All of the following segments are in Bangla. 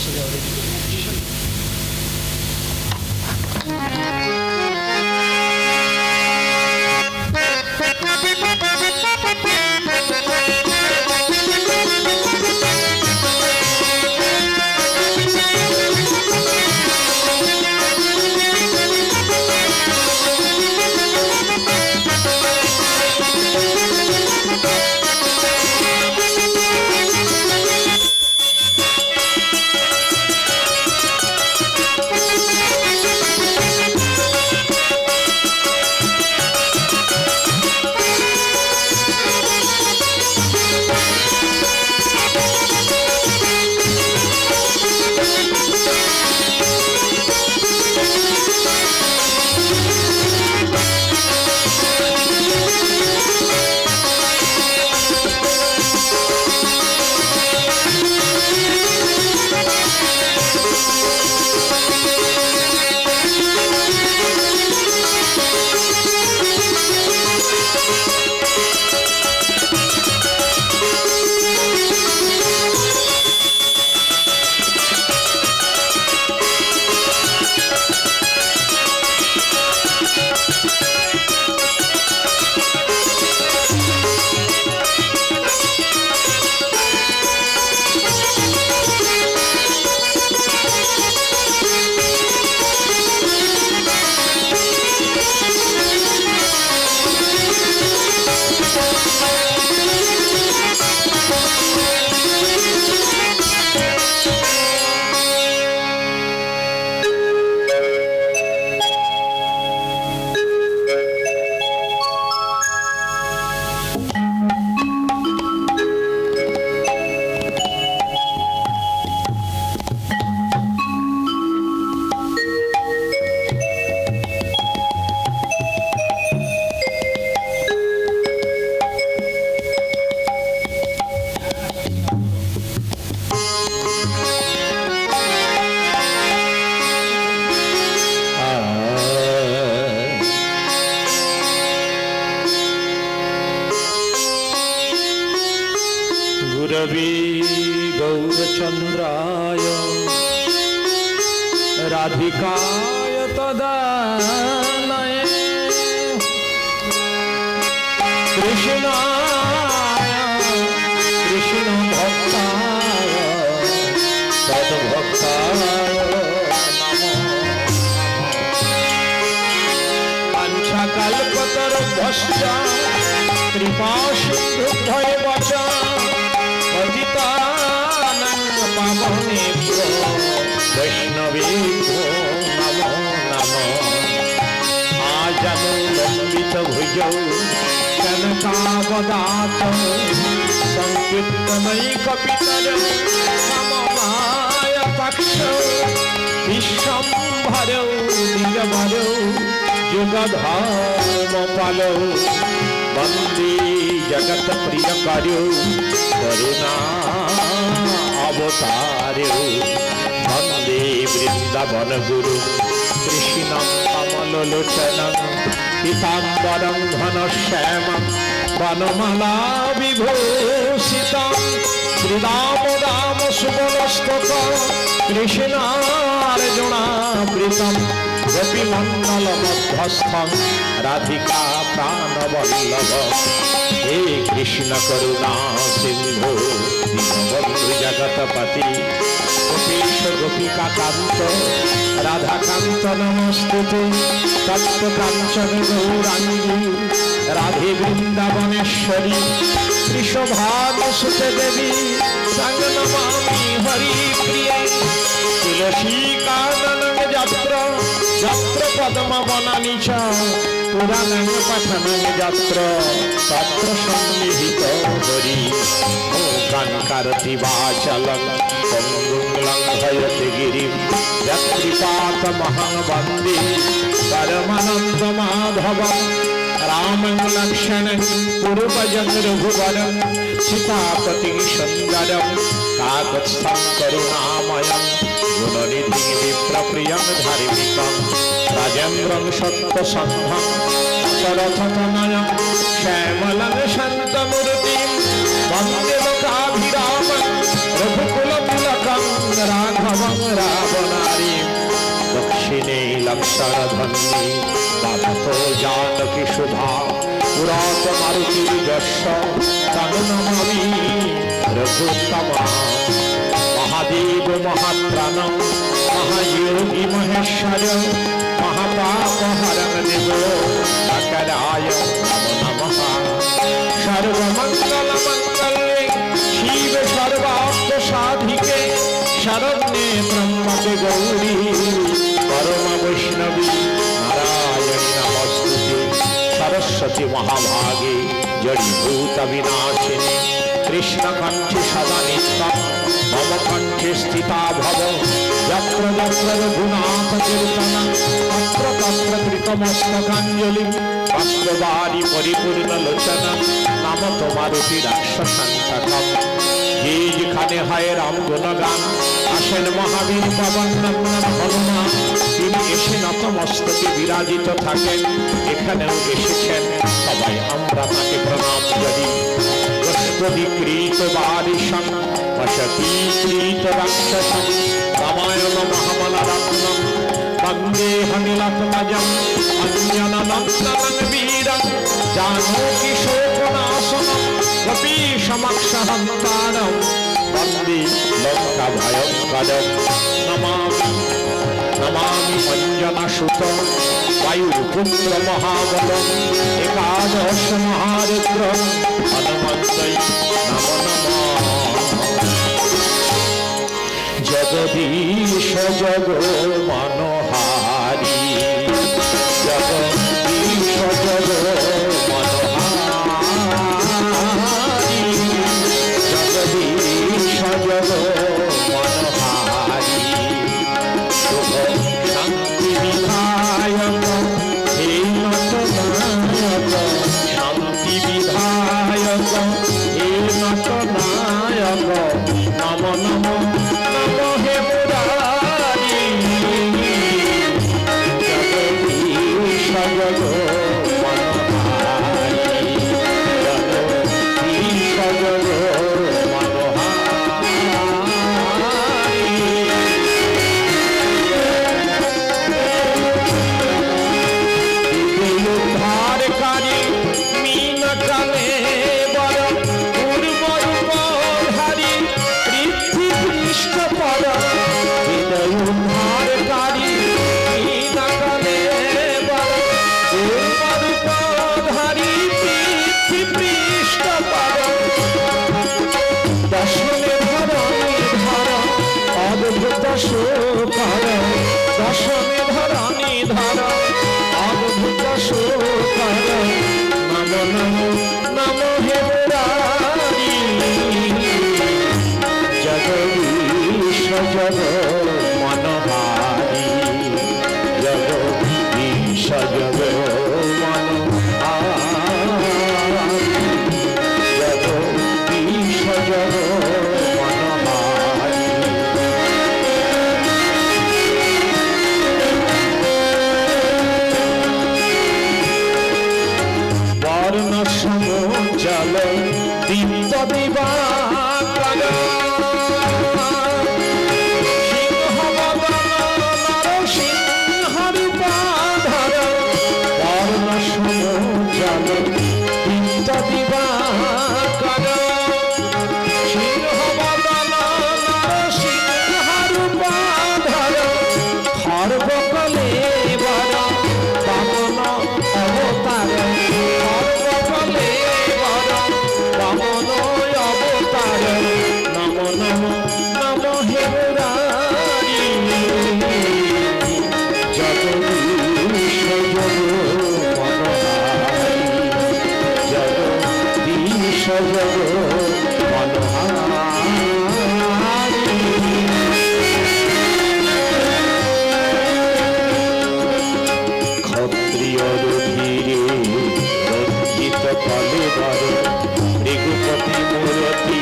বসে যাও। गौरचन्द्राय राधिकाय तदालय कृष्णाय कृष्ण भक्ताय तद्भक्ताय नमो पंचकल्पतरुभ्यश्च कृपा सिन्धुभ्यैव च पावनेभ्यो वैष्णवेभ्यो नमो नमः आजनुलम्बितभुजौ कनकावदातौ संकीर्तनैकपितरौ समवायपक्षौ विश्वम्भरौ निजभरौ युगधर्मपालौ वन्दे जगत्प्रियकरौ करुणा अवतारे वंदे वृंदावन गुरु कृष्णं कमललोचनं पीताम्बरं घनश्यामं वनमाला विभूषितं श्रीराम सुबलस्तकं कृष्णार्जुनावृतं गोपीमण्डलमध्यस्थं राधिका प्राणवल्लभं हे कृष्ण करुणा सिंधु दीनबन्धु जगतपति गोपीश गोपिका कांत राधा कांत नमस्तुते तप्त कांचन गौरांगी राधे वृंदावनेश्वरी वृषभानुसुते देवी संग नमामि हरि प्रिय तुलसी कानन जत्र जत्र पद्मवनानि च पुराणं पठनं जत्र तत्र सन्निहित हरि मूकाङ्करतिवाचलं पङ्गुं लङ्घयति गिरिं यत्कृपातमहं वन्दे परमानन्दमाधवं रामं लक्ष्मणं पूर्वजं रघुवरं सीतापतिं सुन्दरं काकुत्स्थं करुणामयं गुणनिधिं विप्रप्रियं धार्मिकं राजेन्द्रं सत्यसन्धं शरथतनयं श्यामलं शान्तमूर्तिं वन्दे लोकाभिरामं रघुकुलतिलकं राघवं वत्सरधन्ये दात जानकी सुधा पुरात मारुति यश तनु नमामि रघुत्तमा महादेव महाप्राण महायोगी महेश्वर महापापहरण देव शंकराय नमो नमः सर्वमंगल मंगले शिव सर्वार्थ साधिके शरण्ये ब्रह्मके गौरी परम वैष्णवी नारायणी नमस्तुते सरस्वती महाभागे जड़ीभूत विनाशिनी कृष्णकंठे सदा नित्यं मम कंठे स्थिता भव यत्र यत्र रघुनाथ कीर्तनं तत्र तत्र कृतमस्तकाञ्जलिं बाष्पवारि परिपूर्ण लोचनं नाम তোমারতি রাক্ষসান্তকম যে যেখানে হয় রাম গুণগান আসেন মহাবীর পবন নন্দন হনুমান তিনি এসে নতমস্তকে বিরাজিত থাকেন এখানেও এসেছেন সবাই আমরা তাকে প্রণাম করি গোষ্ঠীকৃত বারিশং वशतीकृत राक्षसं रामायण महाबलरत्नं वन्देऽहनिलत्मजं अञ्जननन्दनं वीरं जानकी शोकनाशनं कपीशमक्षहन्तारं वन्दे लङ्काभयङ्करं नमामि अञ्जनसुतं वायुपुत्र महाबलं एकादश महारुद्रं हनुमन्तं नमो नमः जगदीश जग मनोहारी जगदीश जग मनोहारी जगदीश जग मनोहारी शुभ शांति विधायक हे नटनायक शांति विधायक हे नटनायक नमो नमो दशमे धरानी धर अद्भुत शोकर नमो नमो नमो हे मुरारी जगदीश जग मनोहारी जगदीश जग मनोहारी जगदीश जग जल दीप्त दिवाकर सिंह बदन नरसिंह रूपाधर वर्ण सम जल दीप्त दिवाकर सिंह बदन नरसिंह रूपाधर खर्व कलेवर वामन अवतार नमो नमो नमो हे मुरारी जगदीश जग मनोहारी जगदीश जग मनोहारी क्षत्रिय रुधिरे रंजित कलेवर रघुपति मूर्ति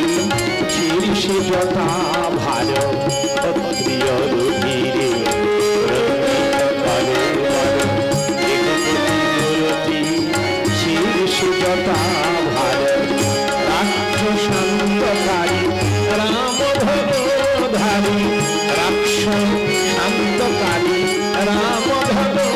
शीर्ष जटा भार क्षत्रिय रुधिरे रंजित कलेवर रघुपति मूर्ति शीर्ष जटा भार राक्षसान्तकारी राम धनुधारी राक्षसान्तकारी राम धनु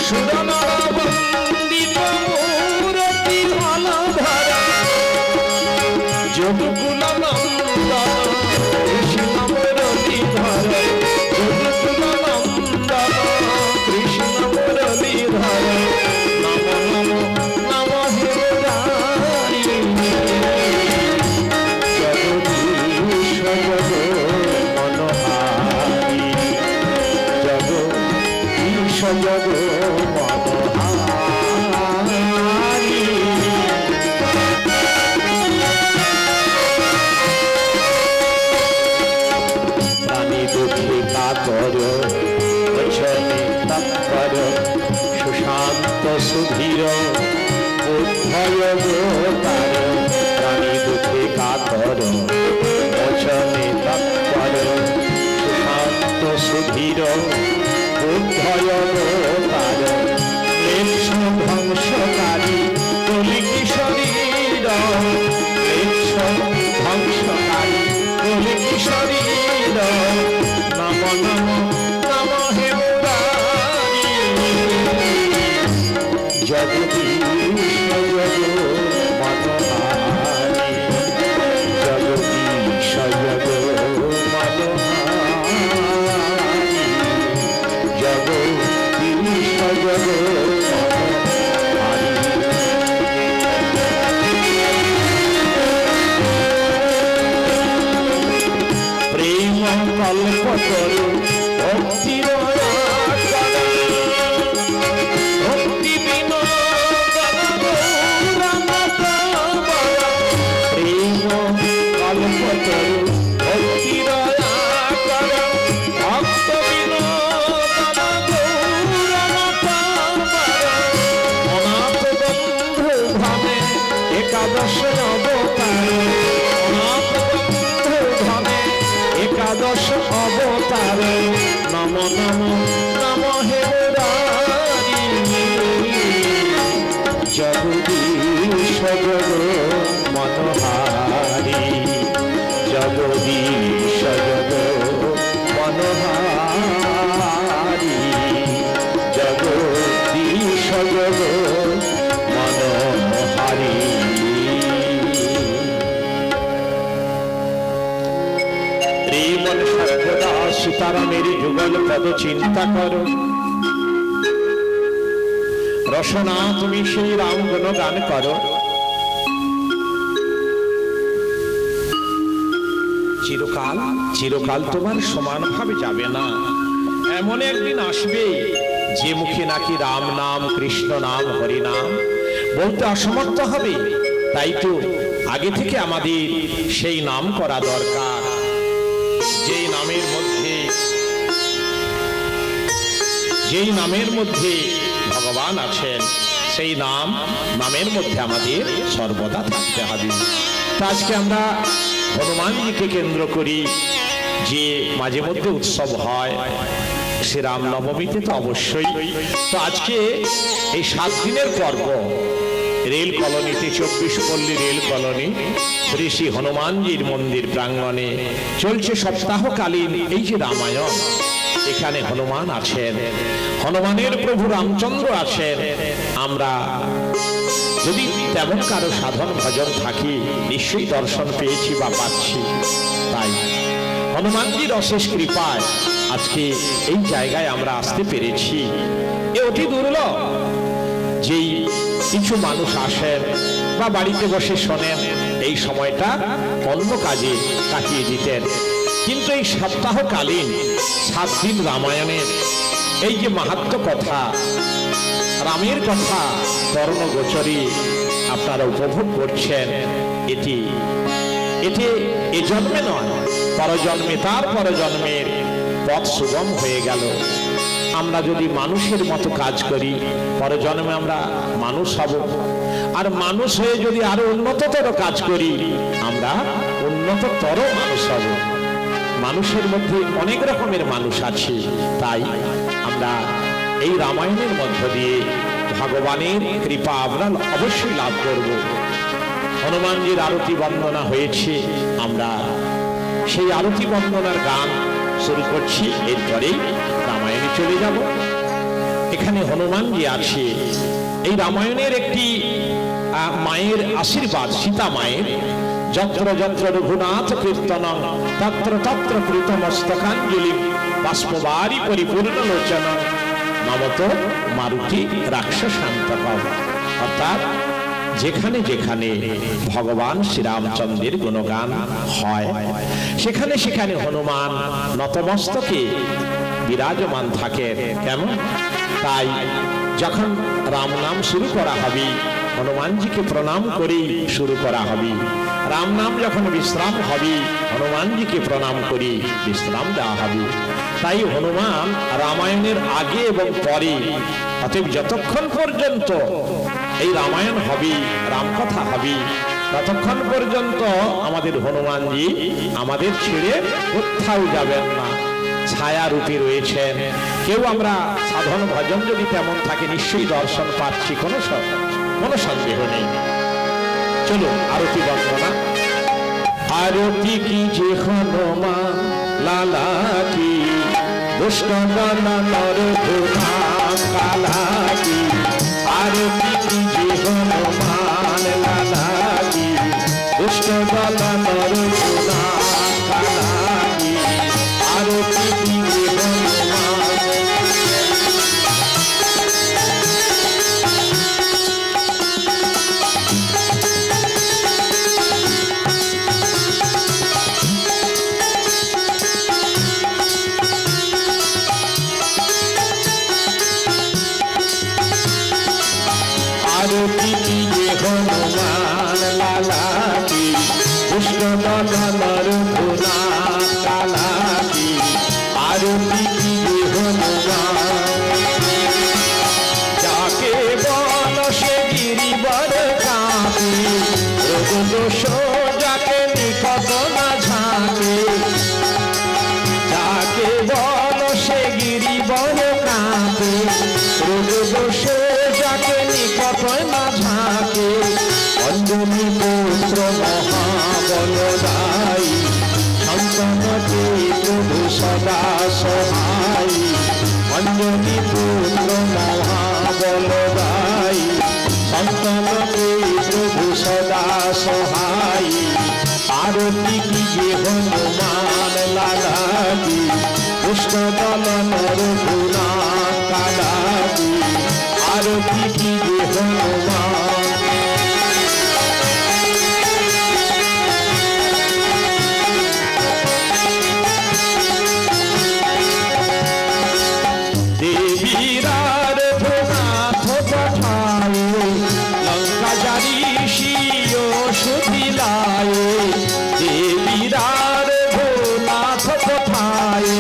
সুরনরবন্দিত মূরতি ধরা যদুকুল নন্দন কৃষ্ণ মুরলী ধরা যদুকুল নন্দন কৃষ্ণ মুরলী ধরা নম নম নম হে মুরারি জগদীশ জগ মনোহারি জগদীশ জগ মনোহারি প্রাণী দুঃখে কাতর বচনে তৎপর সুশান্ত সুধীর উদ্ধয় গোতার প্রাণী দুঃখে কাতর বচনে তৎপর সুশান্ত সুধীর উদ্ধয় গোতার ক্লেশ ধ্বংসকারী কলিকি শরীর ক্লেশ ধ্বংসকারী কলিকি শরীর নম নম নম হে মুরারি জগদীশ জগ মনোহারি জগদীশ জগ মনোহারি জগদীশ জগ মনোহারি প্রেম কল্পতরু ভক্তির ভক্তি বিনোদন প্রেম কল্পতরু ভক্তির ভক্ত বিনোদন অনাথ বন্ধু ধামে একাদশ অবতার অনাথ বন্ধু ধামে একাদশ অবতার নম নম নম হে মুরারি জগদীশ জগ মনোহারি জগদীশ জগ মনোহারি জগদীশ জগ মনোহারি মন সর্বদা সীতারামের যুগল পদ চিন্তা করো রসনা তুমি সেই রাম গুণ গান করো চিরকাল চিরকাল তোমার সমান ভাবে যাবে না এমন একদিন আসবে যে মুখে নাকি রাম নাম কৃষ্ণ নাম হরি নাম বলতে অসমর্থ হবে তাই তো আগে থেকে আমাদের সেই নাম করা দরকার যেই নামের মধ্যে ভগবান আছেন সেই নামের মধ্যে আমাদের সর্বদা থাকতে হবে আজকে আমরা হনুমানজিকে কেন্দ্র করি যে মাঝে মধ্যে উৎসব হয় শ্রী রাম নবমীতে তো অবশ্যই তো আজকে এই 7 দিনের পর্ব রেল কলোনিতে 24 পল্লী রেল কলোনি ঋষি হনুমানজির মন্দির প্রাঙ্গণে চলছে সপ্তাহকালীন এই যে রামায়ণ এখানে হনুমান আছেন হনুমানের প্রভু রামচন্দ্র আছেন আমরা যদি তেমন কারো সাধন ভজন থাকি নিশ্চয়ই দর্শন পেয়েছি বা পাচ্ছি তাই হনুমানজির অশেষ কৃপায় আজকে এই জায়গায় আমরা আসতে পেরেছি এ অতি দুর্লভ যেই কিছু মানুষ আসেন বা বাড়িতে বসে শোনেন এই সময়টা অন্য কাজে কাটিয়ে দিতেন কিন্তু এই সপ্তাহকালীন 7 দিন রামায়ণের এই যে মাহাত্ম্য কথা রামের কথা বর্ণগোচরী আপনারা উপভোগ করছেন এটি এ জন্মে নয় পরজন্মে তার পরজন্মের পথ সুগম হয়ে গেল আমরা যদি মানুষের মতো কাজ করি পরজন্মে আমরা মানুষ হব আর মানুষ হয়ে যদি আরো উন্নততর কাজ করি আমরা উন্নততর মানুষ হব মানুষের মধ্যে অনেক রকমের মানুষ আছে তাই আমরা এই রামায়ণের মধ্য দিয়ে ভগবানের কৃপা আমরা অবশ্যই লাভ করব হনুমানজির আরতি বন্দনা হয়েছে আমরা সেই আরতি বন্দনার গান শুরু করছি এরপরেই রামায়ণে চলে যাব এখানে হনুমানজি আছে। এই রামায়ণের একটি মায়ের আশীর্বাদ, সীতা মায়ের, যত্র যত্র রঘুনাথ কীর্তনং তত্র তত্র কৃতমস্তকাঞ্জলি বাষ্পবারি পরিপূর্ণ লোচন নমত মারুতি রাক্ষসান্তকম। অর্থাৎ যেখানে যেখানে ভগবান শ্রীরামচন্দ্রের গুণগান হয় সেখানে সেখানে হনুমান নতমস্তকে বিরাজমান থাকেন। কেমন? তাই যখন রাম নাম শুরু করা হবে হনুমানজিকে প্রণাম করেই শুরু করা হবে। রাম নাম যখন বিশ্রাম হবে হনুমানজিকে প্রণাম করে বিশ্রাম দেওয়া হবে। তাই হনুমান রামায়ণের আগে এবং পরে, অতএব যতক্ষণ পর্যন্ত এই রামায়ণ হবে, রামকথা হবে, ততক্ষণ পর্যন্ত আমাদের হনুমানজি আমাদের ছেড়ে কোথাও যাবেন না, ছায়া রূপে রয়েছেন। কেউ আমরা সাধন ভজন যদি তেমন থাকে নিশ্চয়ই দর্শন পাচ্ছি, কোনো সন্দেহ নেই। চলো আরতি বন্দনা। আরতি কি যে হনুমান লালা কি দুষ্ট নর ঘোড়া কালা কি, আরতি কি যে হনুমান লালা কি দুষ্ট নর ঘোড়া কালা কি, আরতি কি যে হনুমান। আরতি কি যে হনুমান লালা কি দুষ্ট নর ঘোড়া কালা কি, আরতি কি যে হনুমান। যাকে বল সে গিরিবর কাঁপে, রোগ দোষ যাকে নিকট না ঝাঁকে, যাকে বল সে গিরিবর কাঁপে, রোগ দোষ যাকে নিকট না ঝাঁকে। অঞ্জলি পুত্র মহাবলদায়ী সন্তানকে প্রভু সদা সহায়ী, অঞ্জলি পুত্র মহাবলদায়ী সন্তানকে প্রভু সদা সহায়ী, আরতি কি যে হনুমান লালা কি দুষ্ট নর ঘোড়া কালা কি, আরতি কি যে হনুমান। দেবীরার ভোনাথ পঠায় লঙ্কা জারি শিও সুধিলায়, দেবীরার ভোনাথ পঠায়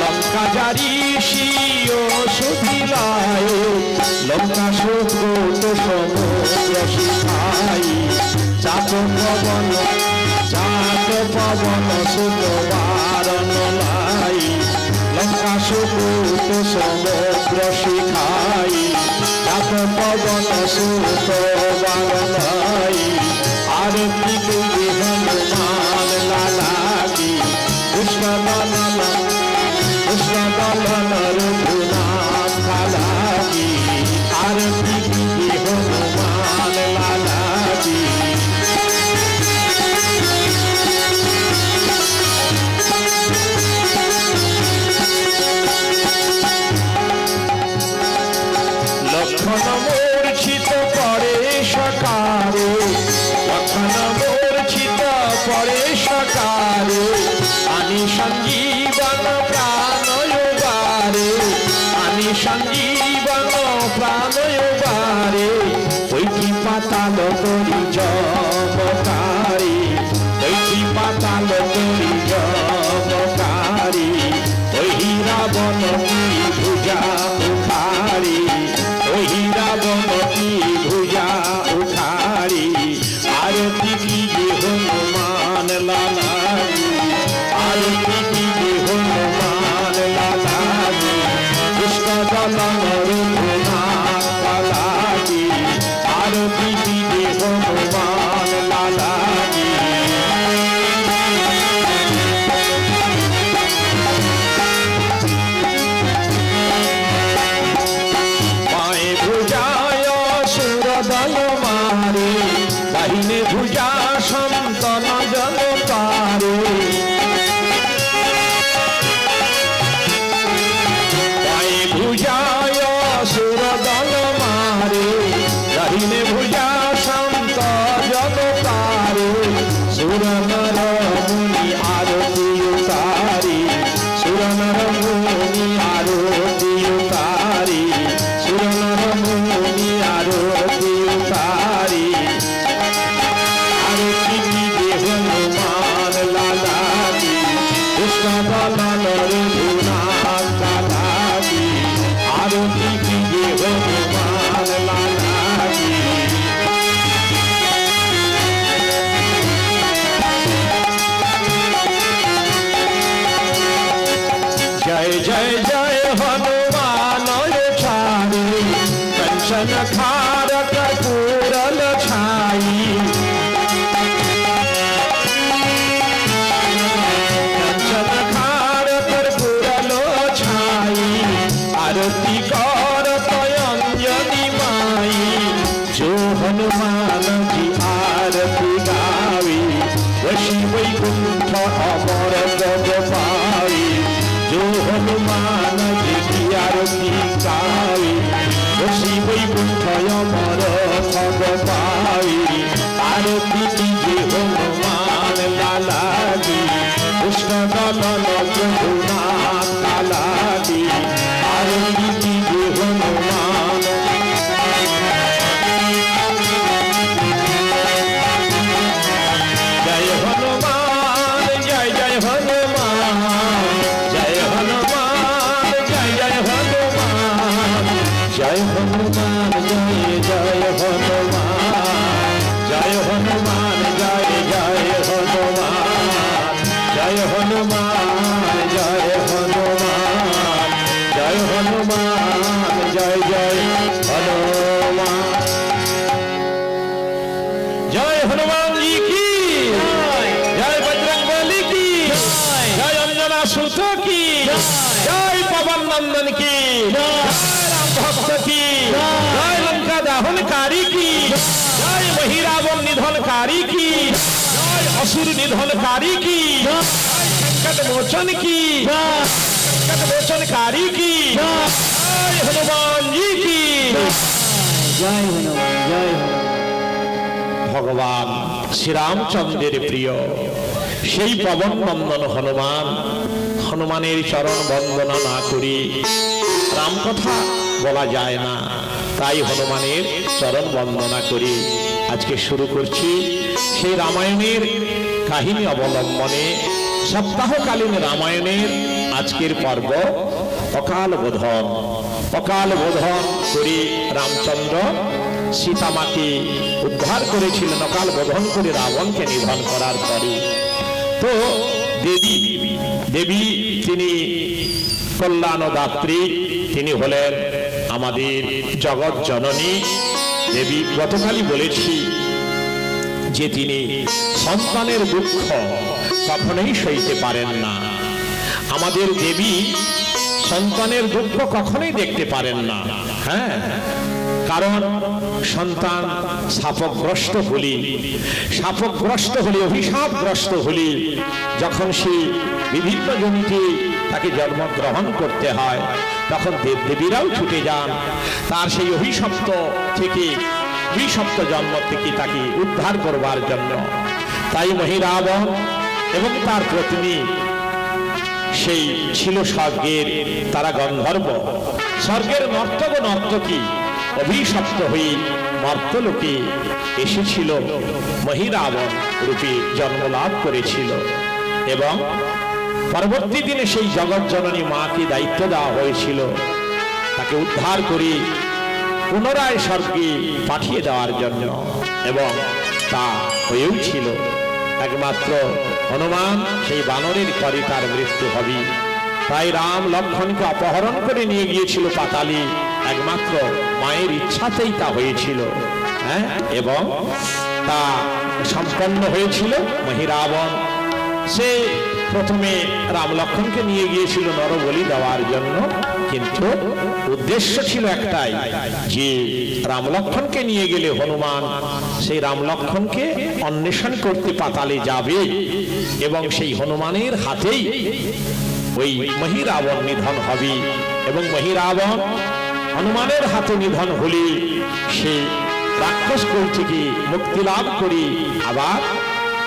লঙ্কা জারি শিও সুধিলায়, লঙ্কা সুকৃত সমুদ্র শিখাই, চাপ পবন সুত বারণ লাই, লঙ্কা সুকৃত সমুদ্র শিখাই, চাপ পবন সুত বারণ লাই, আরতি কি যে হনুমান লালা কি দুষ্ট নর ঘোড়া কালা কি, আরতি কি যে হনুমান লালা কি। লক্ষণ মূর্ছিত করে সকাল দলন রঘুনাথ লালাজি আরতি দিগে হনুমান লালাজি जय जय जय हनुमान छाई कंचन थार कपूरल छाई कंचन थार कपूरल छाई आरती कर अंजनी माई जो हनुमान जी आरती गावी वशी वैकुंठ अमर जग पाई जो हनुमान जी की आरती गावी वशी वैकुंठ अमर जग पाई आरती कीजे हनुमान लाला जी कृष्ण दलन रघुनाथ लाला जी आरती कीजे हनुमान जय हनुमान जय जय हनुमान जय हनुमान जय जय हनुमान जय हनुमान जय जय हनुमान जय हनुमान जय जय हनुमान जय हनुमान जय हनुमान जय हनुमान जय जय हनुमान जय हनुमान जी की जय बजरंगबली की जय अंजना सुत की जय पवन नंदन की जय राम भक्त की जय लंका दहनकारी की जय महिरावण निधनकारी की जय असुर निधनकारी की जय संकट मोचन की संकट मोचनकारी की जय हनुमान जी की जय हनुमान जय हनुमान भगवान श्री रामचंद्रेर प्रिय সেই পবন নন্দন হনুমান হনুমানের চরণ বন্দনা না করি রাম কথা বলা যায় না তাই হনুমানের চরণ বন্দনা করি আজকে শুরু করছি সেই রামায়ণের কাহিনী অবলম্বনে সপ্তাহকালীন রামায়ণের আজকের পর্ব অকাল বোধন করে রামচন্দ্র সীতামাকে উদ্ধার করেছিলেন অকাল বোধন করে রাবণকে নিধন করার পরে তো দেবী তিনি কল্যাণদাত্রী তিনি হলেন আমাদের জগৎ জননী দেবী গতকালই বলেছি যে তিনি সন্তানের দুঃখ কখনোই সইতে পারেন না আমাদের দেবী সন্তানের দুঃখ কখনোই দেখতে পারেন না হ্যাঁ কারণ সন্তান শাপগ্রস্ত হলে অভিশাপগ্রস্ত হলে যখন সে বিভিন্ন জনিতে তাকে জন্মগ্রহণ করতে হয় তখন দেবদেবীরাও ছুটে যান তার সেই অভিশপ্ত জন্ম থেকে তাকে উদ্ধার করবার জন্য তাই মহিরাবণ এবং তার পত্নী সেই ছিল স্বর্গের তারা গন্ধর্ব স্বর্গের নর্তক ও নর্তকী অভিশপ্ত হয়ে মর্তলোকে এসেছিল মহিরাবণ রূপে জন্মলাভ করেছিল এবং পরবর্তী দিনে সেই জগৎ জননী মাকে দায়িত্ব দেওয়া হয়েছিল তাকে উদ্ধার করে পুনরায় স্বর্গে পাঠিয়ে দেওয়ার জন্য এবং তা হয়েও ছিল একমাত্র হনুমান সেই বানরের পরে তার মৃত্যু হবে তাই রাম লক্ষ্মণকে অপহরণ করে নিয়ে গিয়েছিল পাতালে একমাত্র মায়ের ইচ্ছাতেই তা হয়েছিল হ্যাঁ এবং তা সম্পন্ন হয়েছিল মহিরাবণ সে প্রথমে রাম লক্ষ্মণকে নিয়ে গিয়েছিল নরবলি দেওয়ার জন্য কিন্তু উদ্দেশ্য ছিল একটাই যে রাম লক্ষ্মণকে নিয়ে গেলে হনুমান সেই রাম লক্ষ্মণকে অন্বেষণ করতে পাতালে যাবে এবং সেই হনুমানের হাতেই ওই মহিরাবণ নিধন হবে এবং মহিরাবণ হনুমানের হাতে নিধন হলে সে রাক্ষস কুল থেকে মুক্তি লাভ করে আবার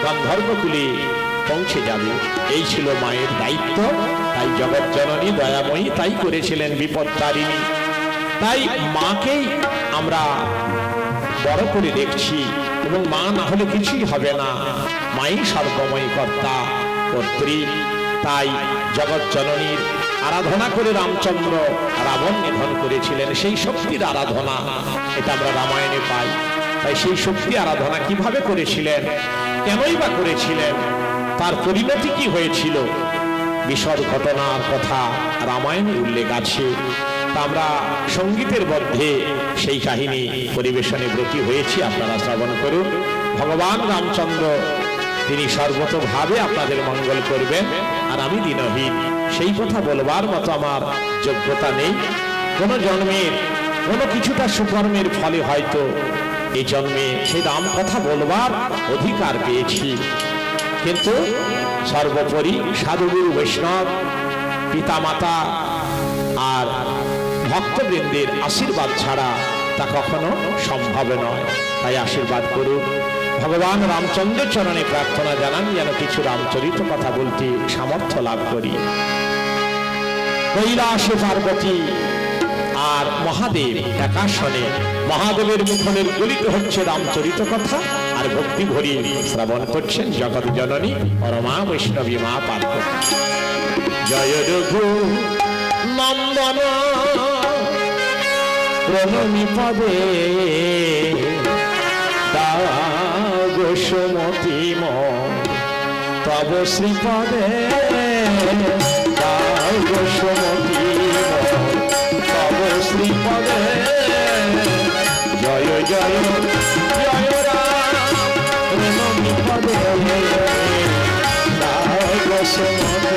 গন্ধর্বকুলে পৌঁছে যাবে এই ছিল মায়ের দায়িত্ব তাই জগৎ জননী দয়াময়ী তাই করেছিলেন বিপত্তারিণী তাই মাকেই আমরা বড় করে দেখছি এবং মা না হলে কিছুই হবে না মাই সর্বময় কর্তা কর্ত্রী তাই জগৎ জননীর আরাধনা করে রামচন্দ্র রাবণ নিধন করেছিলেন। সেই শক্তির আরাধনা এটা আমরা রামায়ণে পাই। তাই সেই শক্তি আরাধনা কিভাবে করেছিলেন, কেনই বা করেছিলেন, তার পরিণতি কি হয়েছিল, বিশদ ঘটনার কথা রামায়ণে উল্লেখ আছে। তা আমরা সঙ্গীতের মধ্যে সেই কাহিনী পরিবেশনে ব্রতী হয়েছি, আপনারা শ্রবণ করুন। ভগবান রামচন্দ্র তিনি সর্বতভাবে আপনাদের মঙ্গল করবেন, আর আমি দিনহীন, সেই কথা বলবার মতো আমার যোগ্যতা নেই। কোন জন্মের কোনো কিছুটা সুকর্মের ফলে হয়তো এই জন্মে সেই রাম কথা বলবার অধিকার পেয়েছি, কিন্তু সর্বোপরি সাধুগুরু বৈষ্ণব পিতামাতা আর ভক্তবৃন্দের আশীর্বাদ ছাড়া তা কখনো সম্ভব নয়। তাই আশীর্বাদ করুন। ভগবান রামচন্দ্রের চরণে প্রার্থনা জানান যেন কিছু রামচরিত কথা বলতে সামর্থ্য লাভ করি। কৈলাসে পার্বতী আর মহাদেব একাশনে, মহাদেবের মুখনের গলিত হচ্ছে রামচরিত কথা, আর ভক্তি ভরি শ্রবণ করছেন জগৎ জননী পরমা বৈষ্ণবী মা পার্বতী। জয় রঘু নন্দন প্রণমী পদে গোসমতি তব শ্রীপদে গোসমতি তব শ্রীপদে জয় জয় জয় রামী পদে গোসমতি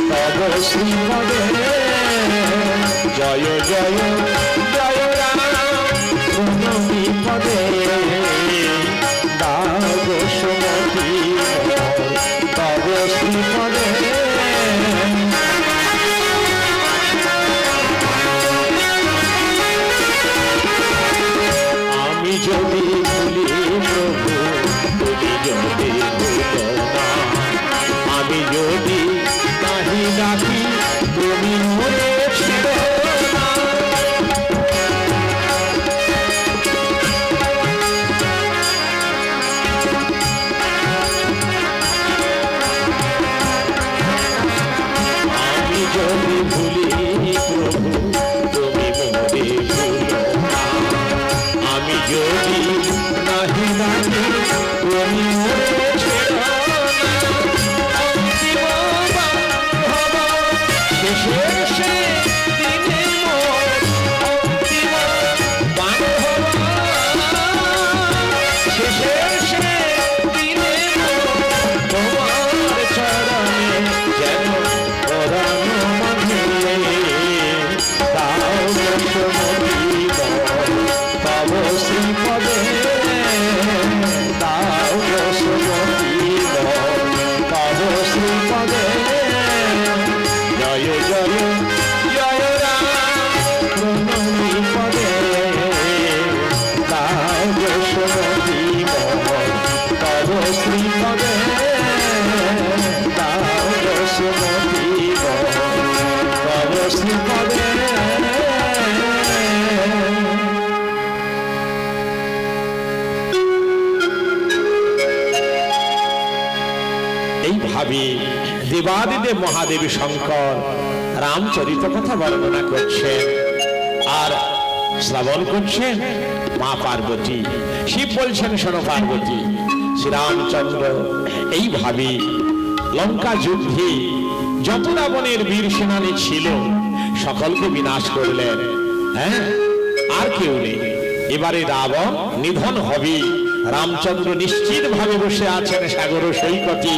তব শ্রীপদে জয় জয় জয় রাম প্রণমী পদে গোসমতি তব শ্রীপদে। আমি যদি ভুলি প্রভু তুমি যদি ভুলো না, আমি যদি নাহি ডাকি তুমি মরে ছিল না। আমি যদি ভুলি প্রভু তুমি মরে ভুলো না, আমি যদি নাহি ডাকি তুমি মরে ছিল না। শেষে দিনে অন্তিম শেষে দিনে তোমার চরণে যেন পরাণ মানে দাও গোসমতি তব শ্রীপদে, দাও গোসমতি তব শ্রীপদে। জয় জয় জয় রাম প্রণমী পদে দাও গোসমতি তব শ্রীপদে, দাও গোসমতি তব শ্রীপদে। এইভাবে দেবাদিদেব মহাদেব শঙ্কর রামচরিত কথা বর্ণনা করছেন আর শ্রবণ করছেন মা পার্বতী। শিব বলছেন, শোনো পার্বতী, শ্রীরামচন্দ্র এইভাবে লঙ্কা যুদ্ধে যত রাবণের বীর সেনানী ছিল সকলকে বিনাশ করলেন। হ্যাঁ, আর কেউ নেই। এবারে রাবণ নিধন হবে। রামচন্দ্র নিশ্চিত ভাবে বসে আছেন সাগর সৈকতে,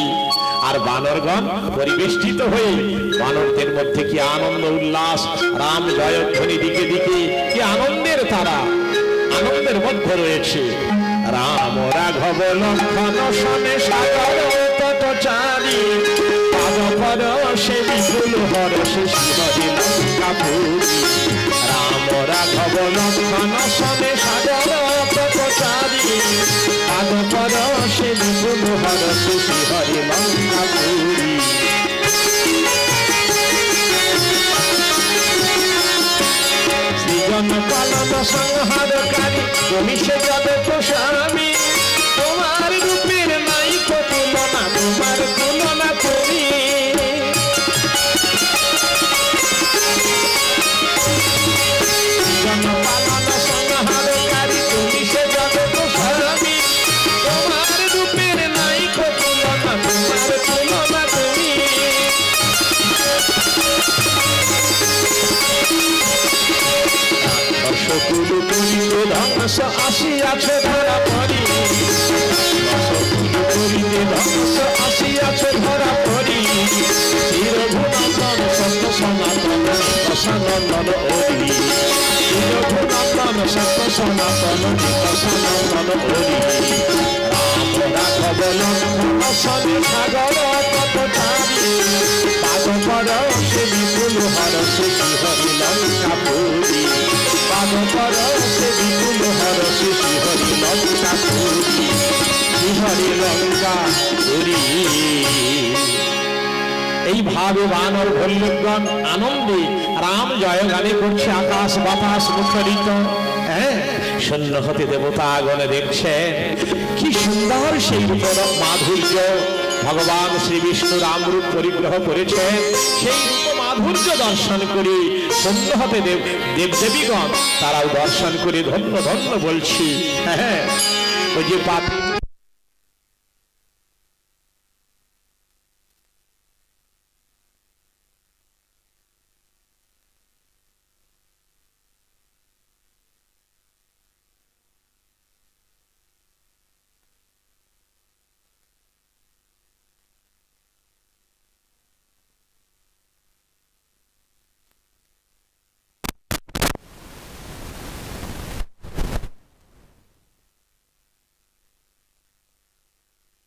আর বানরগণ পরিবেষ্টিত হয়ে, বানরদের মধ্যে কি আনন্দ উল্লাস, রাম জয়ধ্বনি দিকে দিকে, কি আনন্দের তারা আনন্দের মধ্যে রয়েছে। রাম রাঘব লক্ষণ শনে সাগর তত চারি, পাদ পরশে বিপুল হরষে শিবরি লঙ্কাপুরী। রাম রাঘব লক্ষণ শনে সাগর তত চারি, পাদ পরশে বিপুল হরষে শিবরি লঙ্কাপুরী। সৃজন পালন সংহারকারী তুমি সে জগৎ স্বামী, তোমার রূপের নাই তুলনা, তোমার তুলনা করি। সৃজন পালন সংহারকারী তুমি সে জগৎ স্বামী, তোমার রূপের নাই তুলনা, তোমার তুলনা করি। সকল করিতে ধ্বংস আসিয়াছে ধরা পড়ি, সকল করিতে ধ্বংস আসিয়াছে ধরা পড়ি। চিরঘুনন্দন সত্য সনাতন নিকষানন্দন ওরি, চিরঘুনন্দন সত্য সনাতন নিকষানন্দন ওরি। রাম রাঘব লক্ষণ শনে সাগর তত চারি, পাদ পরশে বিপুল হরষে শিহরি লঙ্কাপুরী। পাদ পরশে বিপুল হরষে শিহরি লঙ্কাপুরী, শিহরি লঙ্কাপুরী। এইভাবে বানর ভল্লুকগণ আনন্দে রাম জয়গানে করছে, আকাশ বাতাস মুখরিত। হ্যাঁ, শূন্য হতে দেবতাগণে দেখছেন কি সুন্দর সেই রূপের মাধুর্য। ভগবান শ্রী বিষ্ণু রাম রূপ পরিগ্রহ করেছেন, সেই রূপ মাধুর্য দর্শন করে শূন্য হতে দেবদেবীগণ তারাও দর্শন করে ধন্য ধন্য বলছি। হ্যাঁ, ওই যে পাপি